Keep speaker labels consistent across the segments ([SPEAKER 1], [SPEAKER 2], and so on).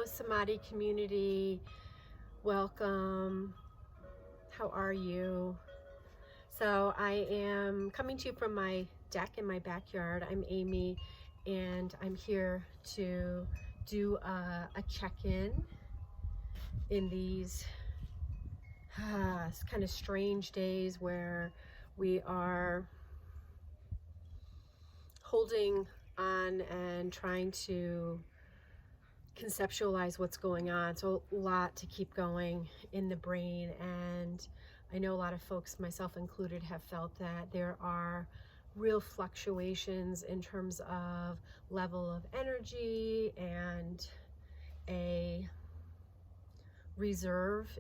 [SPEAKER 1] Samadhi community. Welcome. How are you? So I am coming to you from my deck in my backyard. I'm Amy, and I'm here to do a check-in in these kind of strange days where we are holding on and trying to conceptualize what's going on. So a lot to keep going in the brain, and I know a lot of folks, myself included, have felt that there are real fluctuations in terms of level of energy and a reserve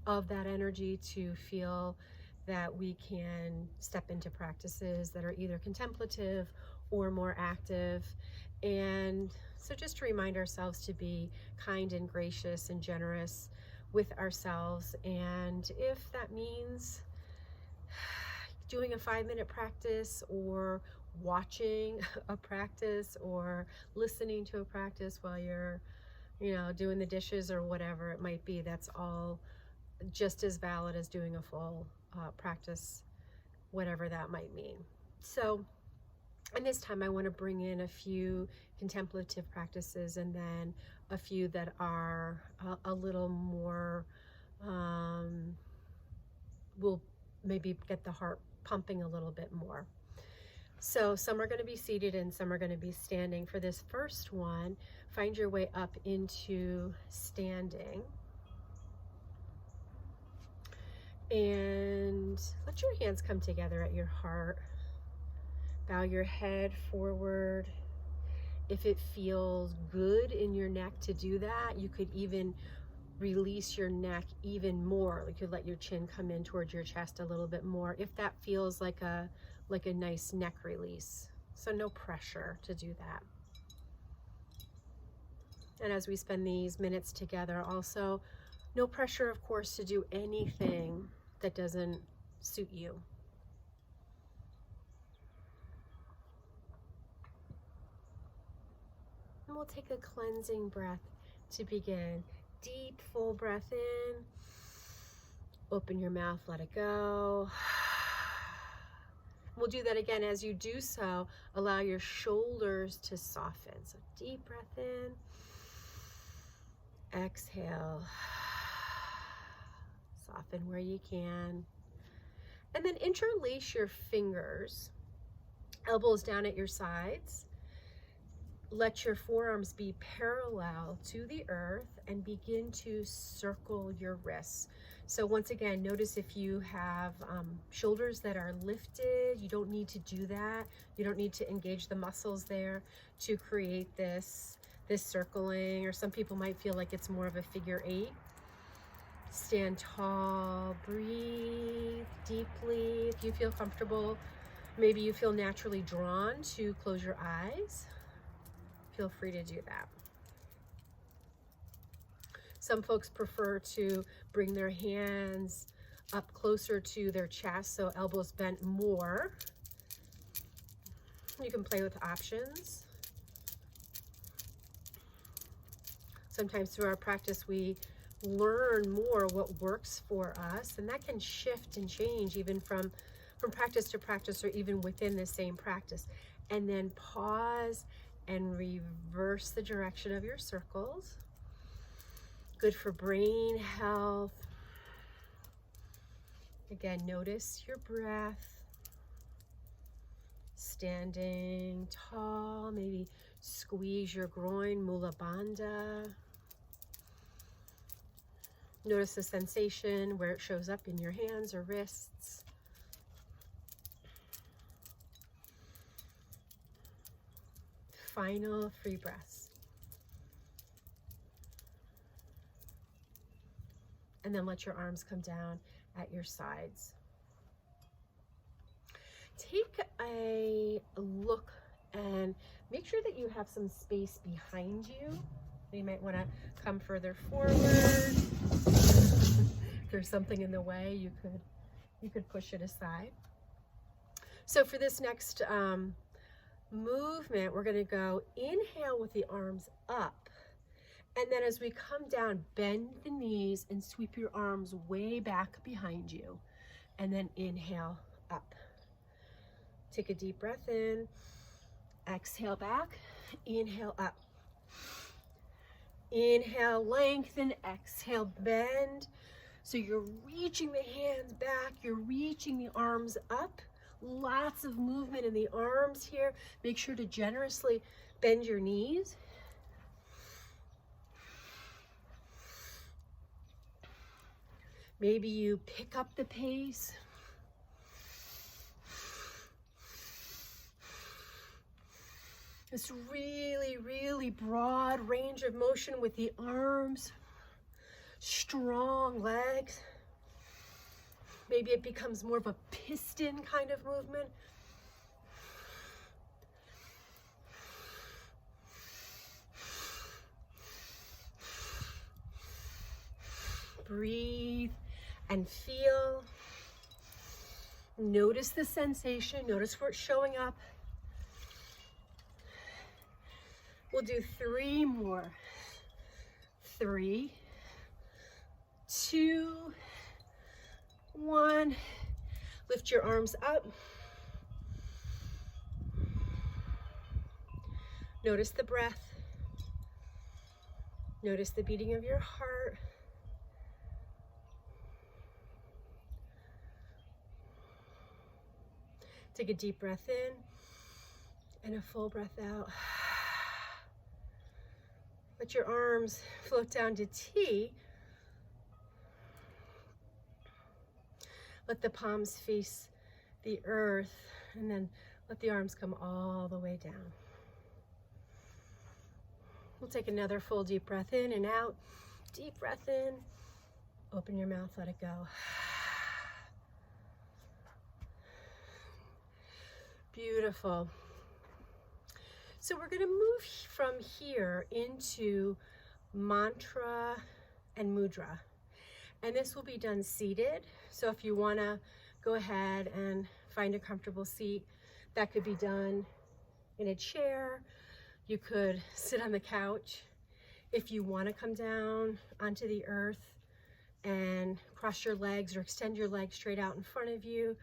[SPEAKER 1] of that energy to feel that we can step into practices that are either contemplative or more active. And so just to remind ourselves to be kind and gracious and generous with ourselves. And if that means doing a 5-minute practice or watching a practice or listening to a practice while you're, doing the dishes or whatever it might be, that's all just as valid as doing a full practice, whatever that might mean. So, and this time I want to bring in a few contemplative practices and then a few that are a little more, will maybe get the heart pumping a little bit more. So some are going to be seated and some are going to be standing. For this first one, find your way up into standing. And let your hands come together at your heart. Bow your head forward. If it feels good in your neck to do that, you could even release your neck even more. You could let your chin come in towards your chest a little bit more if that feels like a nice neck release. So no pressure to do that. And as we spend these minutes together, also no pressure, of course, to do anything that doesn't suit you. And we'll take a cleansing breath to begin. Deep, full breath in. Open your mouth, let it go. We'll do that again. As you do so, allow your shoulders to soften. So deep breath in. Exhale. Soften where you can. And then interlace your fingers, elbows down at your sides. Let your forearms be parallel to the earth and begin to circle your wrists. So once again, notice if you have shoulders that are lifted, you don't need to do that. You don't need to engage the muscles there to create this circling, or some people might feel like it's more of a figure 8. Stand tall, breathe deeply. If you feel comfortable, maybe you feel naturally drawn to close your eyes. Feel free to do that. Some folks prefer to bring their hands up closer to their chest, so elbows bent more. You can play with options. Sometimes through our practice, we learn more what works for us, and that can shift and change even from practice to practice, or even within the same practice. And then pause and reverse the direction of your circles. Good for brain health. Again, notice your breath. Standing tall, maybe squeeze your groin, Mula Bandha. Notice the sensation where it shows up in your hands or wrists. Final 3 breaths. And then let your arms come down at your sides. Take a look and make sure that you have some space behind you. You might want to come further forward. If there's something in the way, you could push it aside. So for this next movement, we're going to go inhale with the arms up And then as we come down, bend the knees and sweep your arms way back behind you. And then inhale up. Take a deep breath in. Exhale back. Inhale up. Inhale, lengthen. Exhale, bend. So you're reaching the hands back. You're reaching the arms up. Lots of movement in the arms here. Make sure to generously bend your knees. Maybe you pick up the pace. This really, really broad range of motion with the arms. Strong legs. Maybe it becomes more of a piston kind of movement. Breathe and feel. Notice the sensation. Notice where it's showing up. We'll do 3 more. 3, 2, 1. Lift your arms up. Notice the breath. Notice the beating of your heart. Take a deep breath in and a full breath out. Let your arms float down to T. Let the palms face the earth, and then let the arms come all the way down. We'll take another full deep breath in and out. Deep breath in. Open your mouth, let it go. Beautiful. So we're going to move from here into mantra and mudra. And this will be done seated. So if you want to go ahead and find a comfortable seat, that could be done in a chair. You could sit on the couch. If you want to come down onto the earth and cross your legs or extend your legs straight out in front of you,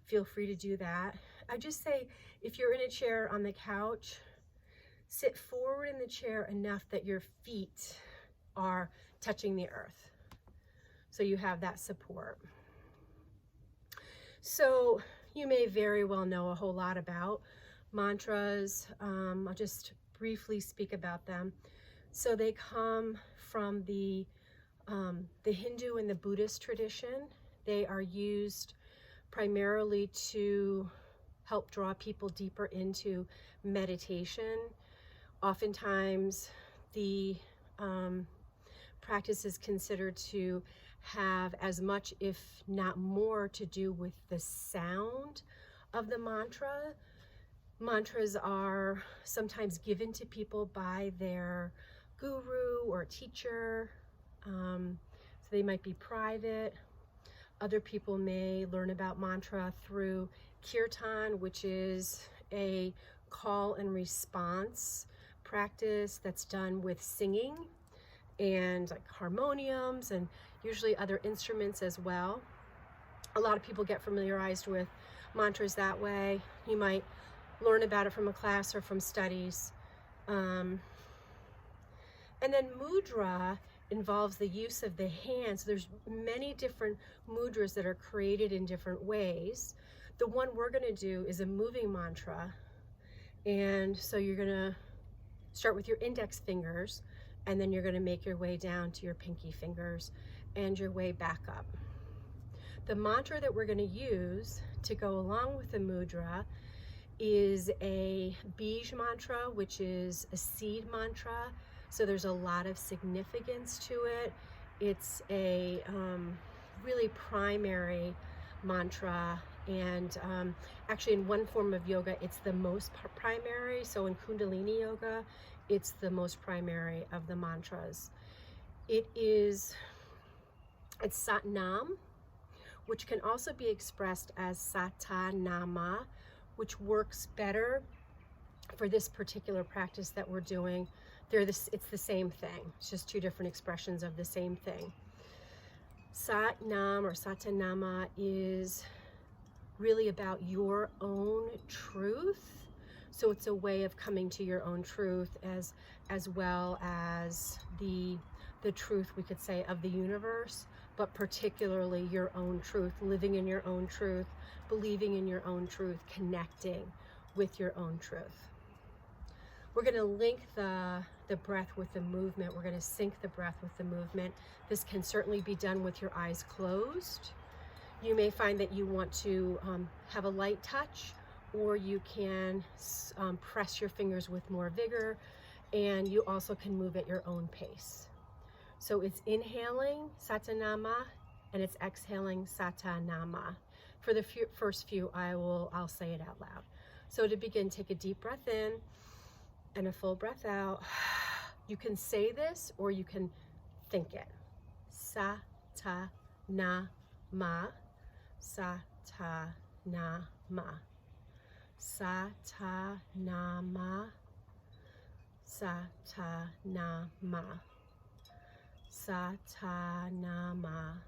[SPEAKER 1] feel free to do that. I just say, if you're in a chair on the couch, sit forward in the chair enough that your feet are touching the earth, so you have that support. So you may very well know a whole lot about mantras. I'll just briefly speak about them. So they come from the Hindu and the Buddhist tradition. They are used primarily to help draw people deeper into meditation. Oftentimes the practice is considered to have as much, if not more, to do with the sound of the mantra. Mantras are sometimes given to people by their guru or teacher, so they might be private. Other people may learn about mantra through kirtan, which is a call and response practice that's done with singing and like harmoniums and usually other instruments as well. A lot of people get familiarized with mantras that way. You might learn about it from a class or from studies. And then mudra involves the use of the hands. There's many different mudras that are created in different ways. The one we're going to do is a moving mantra. And so you're going to start with your index fingers, and then you're going to make your way down to your pinky fingers and your way back up. The mantra that we're going to use to go along with the mudra is a bij mantra, which is a seed mantra. So there's a lot of significance to it. It's a really primary mantra, and actually in one form of yoga it's the most primary. So in Kundalini Yoga it's the most primary of the mantras. It's Satnam, which can also be expressed as Satanama, which works better for this particular practice that we're doing it's the same thing. It's just two different expressions of the same thing. Sat Nam or Satanama is really about your own truth. So it's a way of coming to your own truth as well as the truth, we could say, of the universe, but particularly your own truth, living in your own truth, believing in your own truth, connecting with your own truth. We're going to link the breath with the movement. We're going to sync the breath with the movement. This can certainly be done with your eyes closed. You may find that you want to have a light touch, or you can press your fingers with more vigor, and you also can move at your own pace. So it's inhaling Satanama and it's exhaling Satanama. For the first few, I'll say it out loud. So to begin, take a deep breath in and a full breath out. You can say this or you can think it. Satanama, Satanama, Satanama, Satanama, Satanama,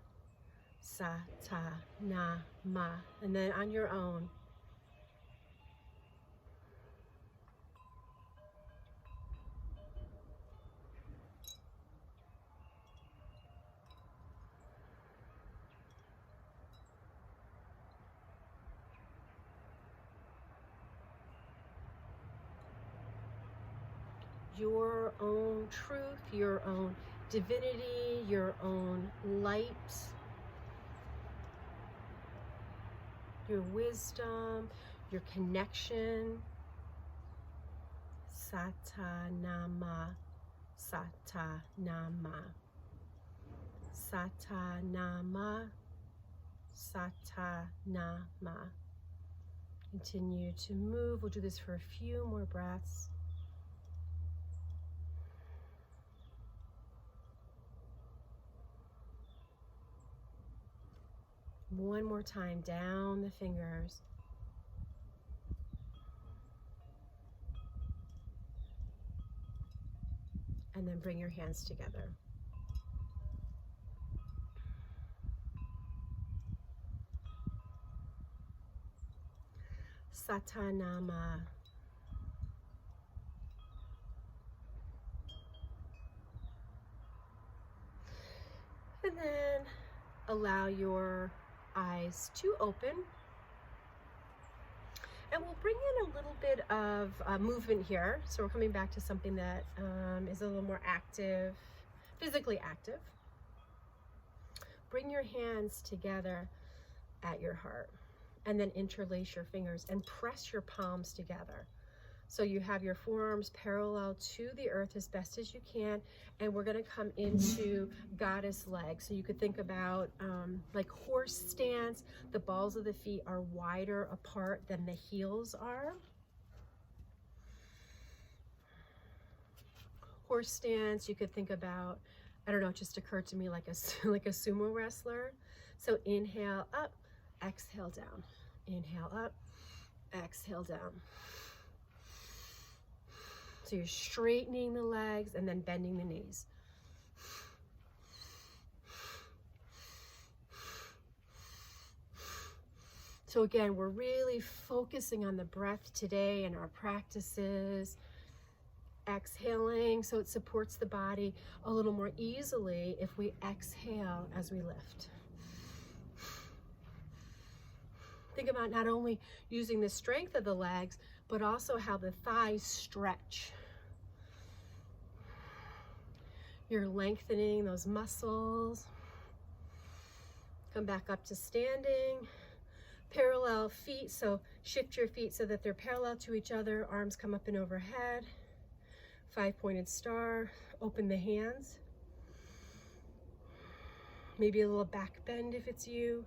[SPEAKER 1] Satanama. And then on your own, your own truth, your own divinity, your own light, your wisdom, your connection. Satanama, Satanama, Satanama, Satanama. Continue to move. We'll do this for a few more breaths. One more time, down the fingers. And then bring your hands together. Satanama. And then allow your eyes to open. And we'll bring in a little bit of movement here. So we're coming back to something that is a little more active, physically active. Bring your hands together at your heart and then interlace your fingers and press your palms together. So you have your forearms parallel to the earth as best as you can, and we're going to come into goddess legs. So you could think about like horse stance. The balls of the feet are wider apart than the heels are. Horse stance, you could think about, I don't know, it just occurred to me like a sumo wrestler. So inhale up, exhale down. Inhale up, exhale down. So you're straightening the legs and then bending the knees. So again, we're really focusing on the breath today in our practices. Exhaling, so it supports the body a little more easily if we exhale as we lift. Think about not only using the strength of the legs, but also how the thighs stretch. You're lengthening those muscles. Come back up to standing. Parallel feet, so shift your feet so that they're parallel to each other. Arms come up and overhead. 5-pointed star. Open the hands. Maybe a little back bend if it's you.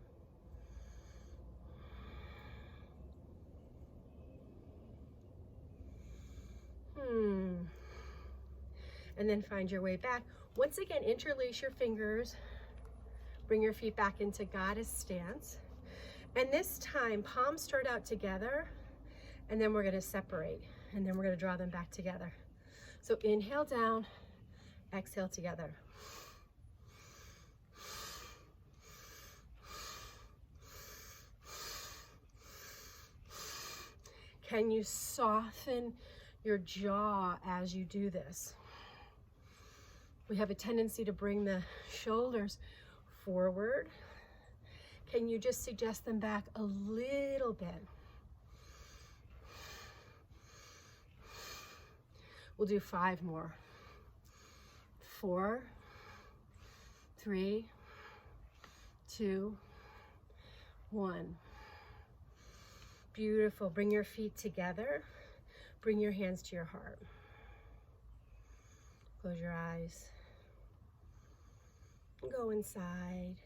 [SPEAKER 1] And then find your way back. Once again, interlace your fingers. Bring your feet back into goddess stance. And this time, palms start out together, and then we're going to separate, and then we're going to draw them back together. So inhale down, exhale together. Can you soften your jaw as you do this? We have a tendency to bring the shoulders forward. Can you just suggest them back a little bit? We'll do 5 more. 4, 3, 2, 1. Beautiful. Bring your feet together. Bring your hands to your heart. Close your eyes. Go inside.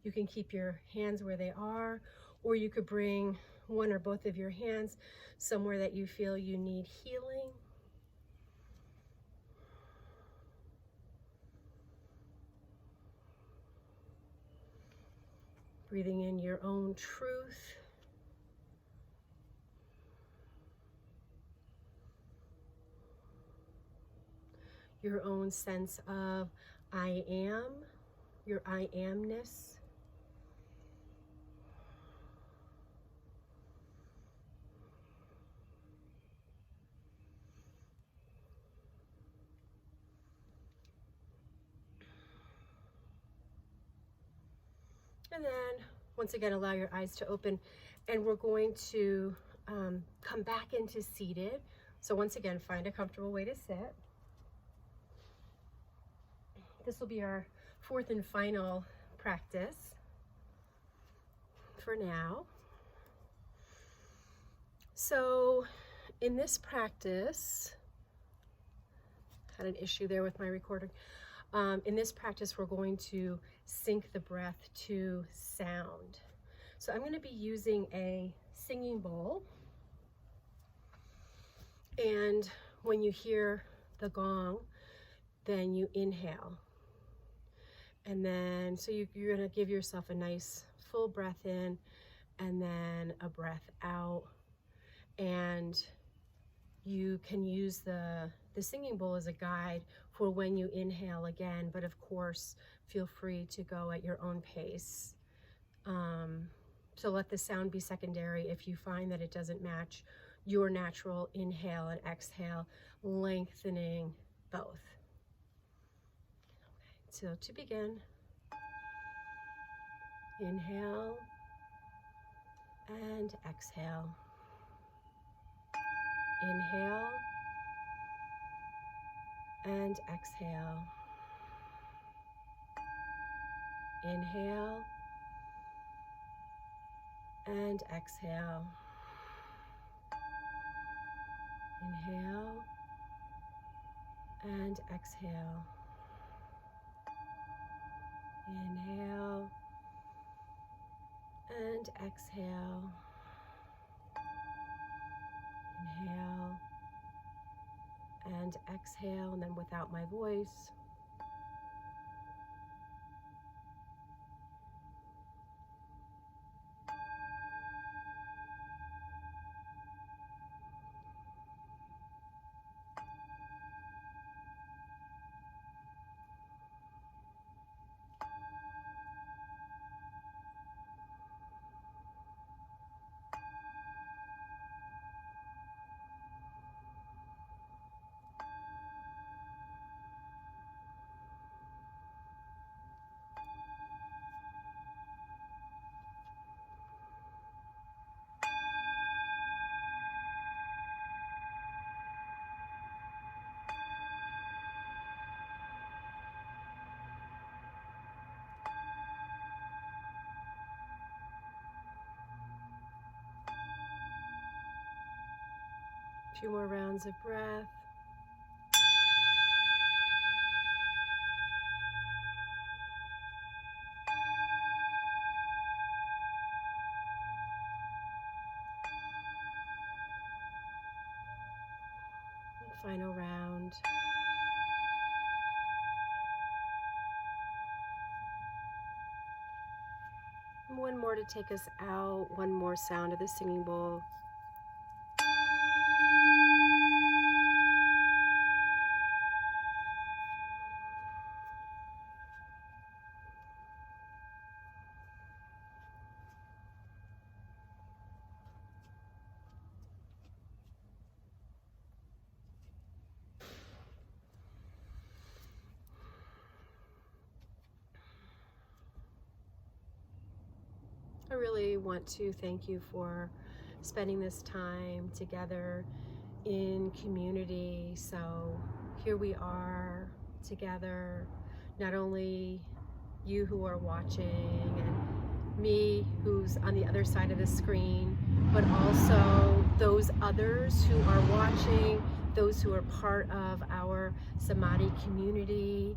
[SPEAKER 1] You can keep your hands where they are, or you could bring one or both of your hands somewhere that you feel you need healing. Breathing in your own truth. Your own sense of I am, your I amness. And then once again, allow your eyes to open, and we're going to come back into seated. So once again, find a comfortable way to sit. This will be our 4th and final practice for now. So in this practice, had an issue there with my recording. In this practice, we're going to sync the breath to sound. So I'm going to be using a singing bowl. And when you hear the gong, then you inhale. And then, so you're going to give yourself a nice full breath in and then a breath out. And you can use the singing bowl as a guide for when you inhale again, but of course, feel free to go at your own pace. So let the sound be secondary if you find that it doesn't match your natural inhale and exhale, lengthening both. Okay, so to begin, inhale and exhale. Inhale and exhale. Inhale and exhale. Inhale and exhale. Inhale and exhale. Inhale and exhale, and then without my voice. A few more rounds of breath. Final round. one more to take us out, one more sound of the singing bowl. I really want to thank you for spending this time together in community. So here we are together, not only you who are watching and me who's on the other side of the screen, but also those others who are watching, those who are part of our Samadhi community.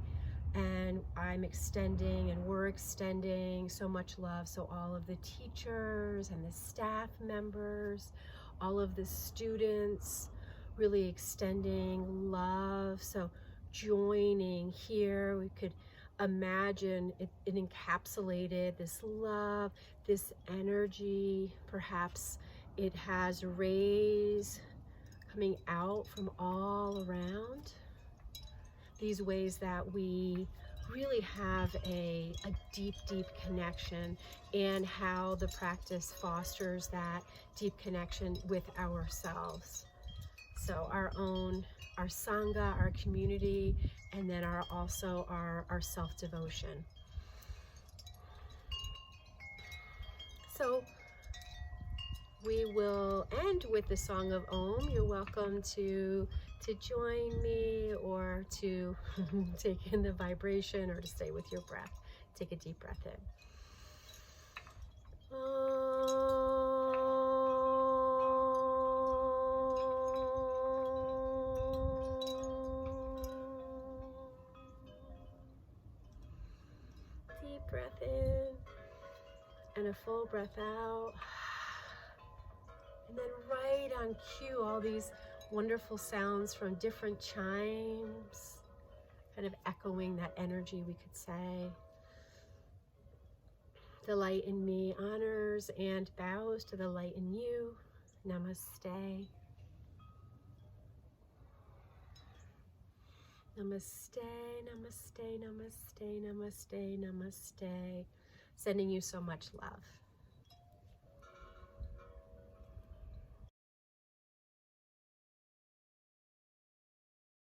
[SPEAKER 1] And I'm extending and we're extending so much love. So all of the teachers and the staff members, all of the students, really extending love. So joining here, we could imagine it encapsulated this love, this energy. Perhaps it has rays coming out from all around. These ways that we really have a deep, deep connection, and how the practice fosters that deep connection with ourselves. So our Sangha, our community, and then also our self-devotion. So we will end with the Song of Om. You're welcome to join me, or to take in the vibration, or to stay with your breath. Take a deep breath in. Deep breath in, and a full breath out. And then right on cue, all these wonderful sounds from different chimes, kind of echoing that energy, we could say. The light in me honors and bows to the light in you. Namaste. Namaste, namaste, namaste, namaste, namaste. Sending you so much love.